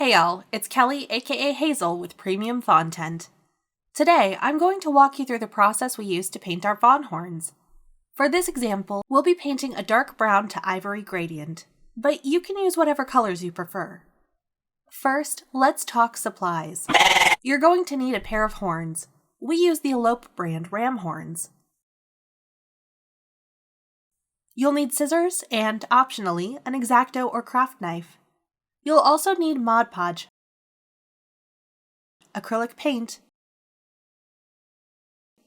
Hey y'all, it's Kelly aka Hazel with Premium Faun Tent. Today, I'm going to walk you through the process we use to paint our faun horns. For this example, we'll be painting a dark brown to ivory gradient, but you can use whatever colors you prefer. First, let's talk supplies. You're going to need a pair of horns. We use the Elope brand ram horns. You'll need scissors and, optionally, an X-Acto or craft knife. You'll also need Mod Podge, acrylic paint,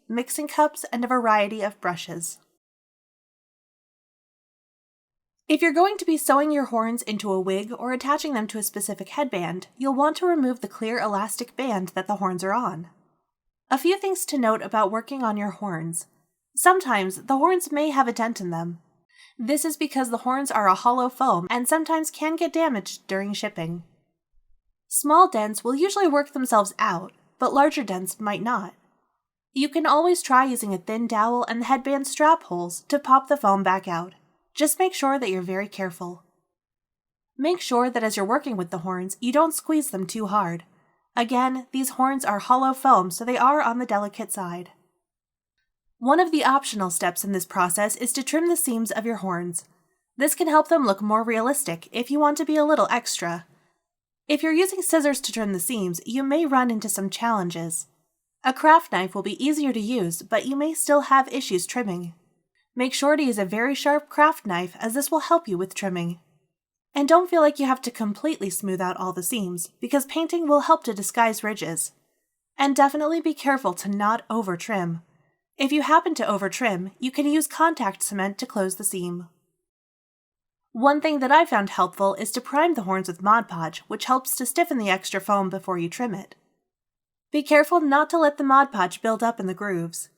mixing cups, and a variety of brushes. If you're going to be sewing your horns into a wig or attaching them to a specific headband, you'll want to remove the clear elastic band that the horns are on. A few things to note about working on your horns. Sometimes the horns may have a dent in them. This is because the horns are a hollow foam and sometimes can get damaged during shipping. Small dents will usually work themselves out, but larger dents might not. You can always try using a thin dowel and the headband strap holes to pop the foam back out. Just make sure that you're very careful. Make sure that as you're working with the horns, you don't squeeze them too hard. Again, these horns are hollow foam, so they are on the delicate side. One of the optional steps in this process is to trim the seams of your horns. This can help them look more realistic if you want to be a little extra. If you're using scissors to trim the seams, you may run into some challenges. A craft knife will be easier to use, but you may still have issues trimming. Make sure to use a very sharp craft knife, as this will help you with trimming. And don't feel like you have to completely smooth out all the seams, because painting will help to disguise ridges. And definitely be careful to not over-trim. If you happen to over-trim, you can use contact cement to close the seam. One thing that I found helpful is to prime the horns with Mod Podge, which helps to stiffen the extra foam before you trim it. Be careful not to let the Mod Podge build up in the grooves.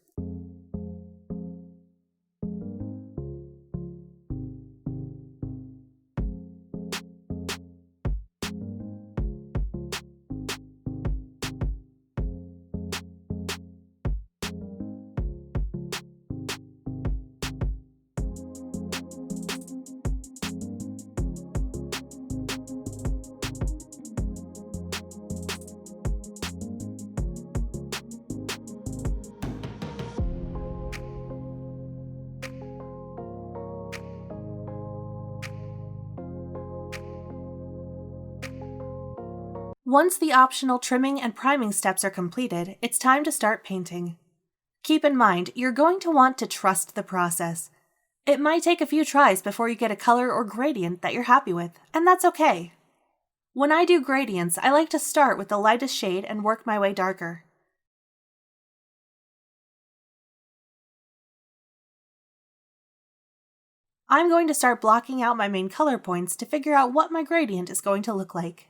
Once the optional trimming and priming steps are completed, it's time to start painting. Keep in mind, you're going to want to trust the process. It might take a few tries before you get a color or gradient that you're happy with, and that's okay. When I do gradients, I like to start with the lightest shade and work my way darker. I'm going to start blocking out my main color points to figure out what my gradient is going to look like.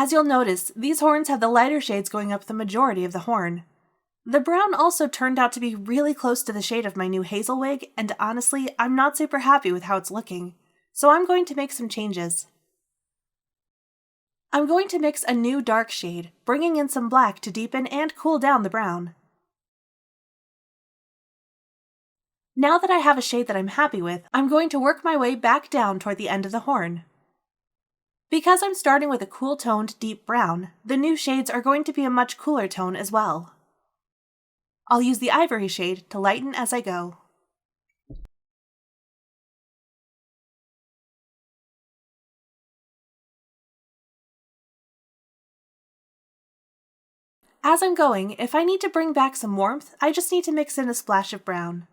As you'll notice, these horns have the lighter shades going up the majority of the horn. The brown also turned out to be really close to the shade of my new hazel wig, and honestly, I'm not super happy with how it's looking, so I'm going to make some changes. I'm going to mix a new dark shade, bringing in some black to deepen and cool down the brown. Now that I have a shade that I'm happy with, I'm going to work my way back down toward the end of the horn. Because I'm starting with a cool-toned deep brown, the new shades are going to be a much cooler tone as well. I'll use the ivory shade to lighten as I go. As I'm going, if I need to bring back some warmth, I just need to mix in a splash of brown.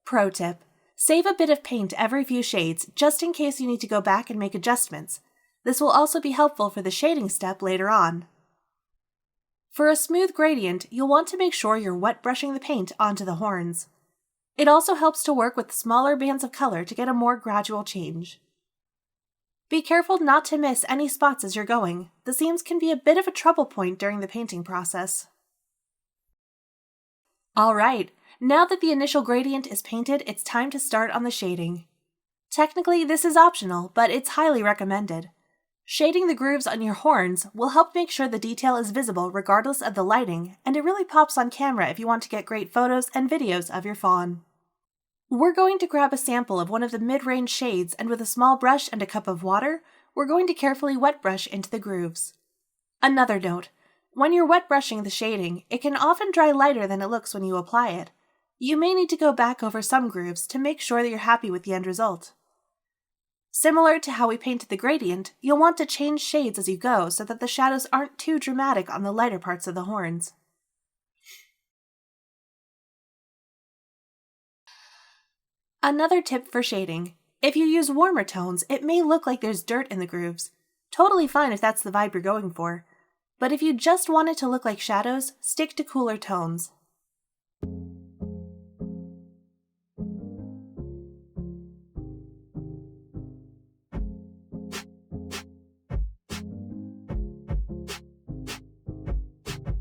Pro tip: save a bit of paint every few shades, just in case you need to go back and make adjustments. This will also be helpful for the shading step later on. For a smooth gradient, you'll want to make sure you're wet brushing the paint onto the horns. It also helps to work with smaller bands of color to get a more gradual change. Be careful not to miss any spots as you're going. The seams can be a bit of a trouble point during the painting process. Alright, now that the initial gradient is painted, it's time to start on the shading. Technically, this is optional, but it's highly recommended. Shading the grooves on your horns will help make sure the detail is visible regardless of the lighting, and it really pops on camera if you want to get great photos and videos of your fawn. We're going to grab a sample of one of the mid-range shades, and with a small brush and a cup of water, we're going to carefully wet brush into the grooves. Another note: when you're wet brushing the shading, it can often dry lighter than it looks when you apply it. You may need to go back over some grooves to make sure that you're happy with the end result. Similar to how we painted the gradient, you'll want to change shades as you go so that the shadows aren't too dramatic on the lighter parts of the horns. Another tip for shading: if you use warmer tones, it may look like there's dirt in the grooves. Totally fine if that's the vibe you're going for. But if you just want it to look like shadows, stick to cooler tones.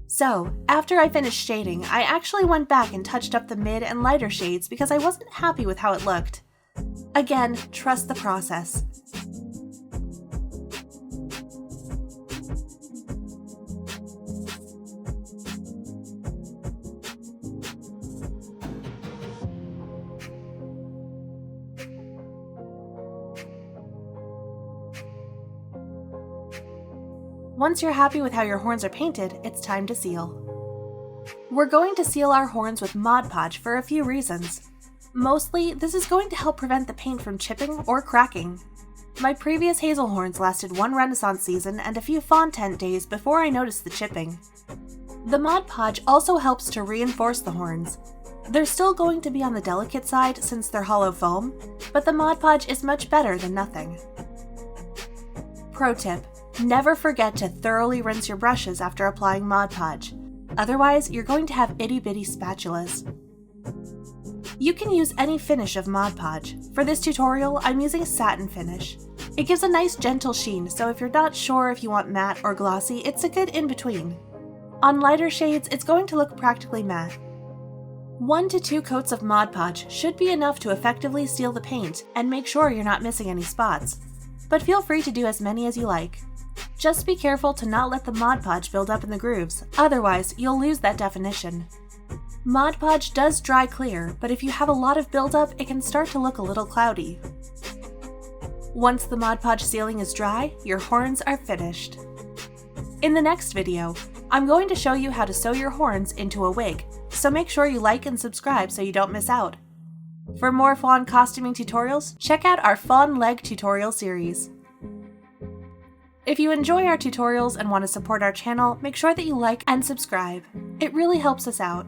So, after I finished shading, I actually went back and touched up the mid and lighter shades because I wasn't happy with how it looked. Again, trust the process. Once you're happy with how your horns are painted, it's time to seal. We're going to seal our horns with Mod Podge for a few reasons. Mostly, this is going to help prevent the paint from chipping or cracking. My previous hazel horns lasted one Renaissance season and a few fawn tent days before I noticed the chipping. The Mod Podge also helps to reinforce the horns. They're still going to be on the delicate side since they're hollow foam, but the Mod Podge is much better than nothing. Pro tip: never forget to thoroughly rinse your brushes after applying Mod Podge. Otherwise, you're going to have itty-bitty spatulas. You can use any finish of Mod Podge. For this tutorial, I'm using satin finish. It gives a nice gentle sheen, so if you're not sure if you want matte or glossy, it's a good in-between. On lighter shades, it's going to look practically matte. 1 to 2 coats of Mod Podge should be enough to effectively seal the paint and make sure you're not missing any spots. But feel free to do as many as you like. Just be careful to not let the Mod Podge build up in the grooves, otherwise you'll lose that definition. Mod Podge does dry clear, but if you have a lot of buildup, it can start to look a little cloudy. Once the Mod Podge sealing is dry, your horns are finished. In the next video, I'm going to show you how to sew your horns into a wig, so make sure you like and subscribe so you don't miss out. For more fawn costuming tutorials, check out our fawn leg tutorial series. If you enjoy our tutorials and want to support our channel, make sure that you like and subscribe. It really helps us out.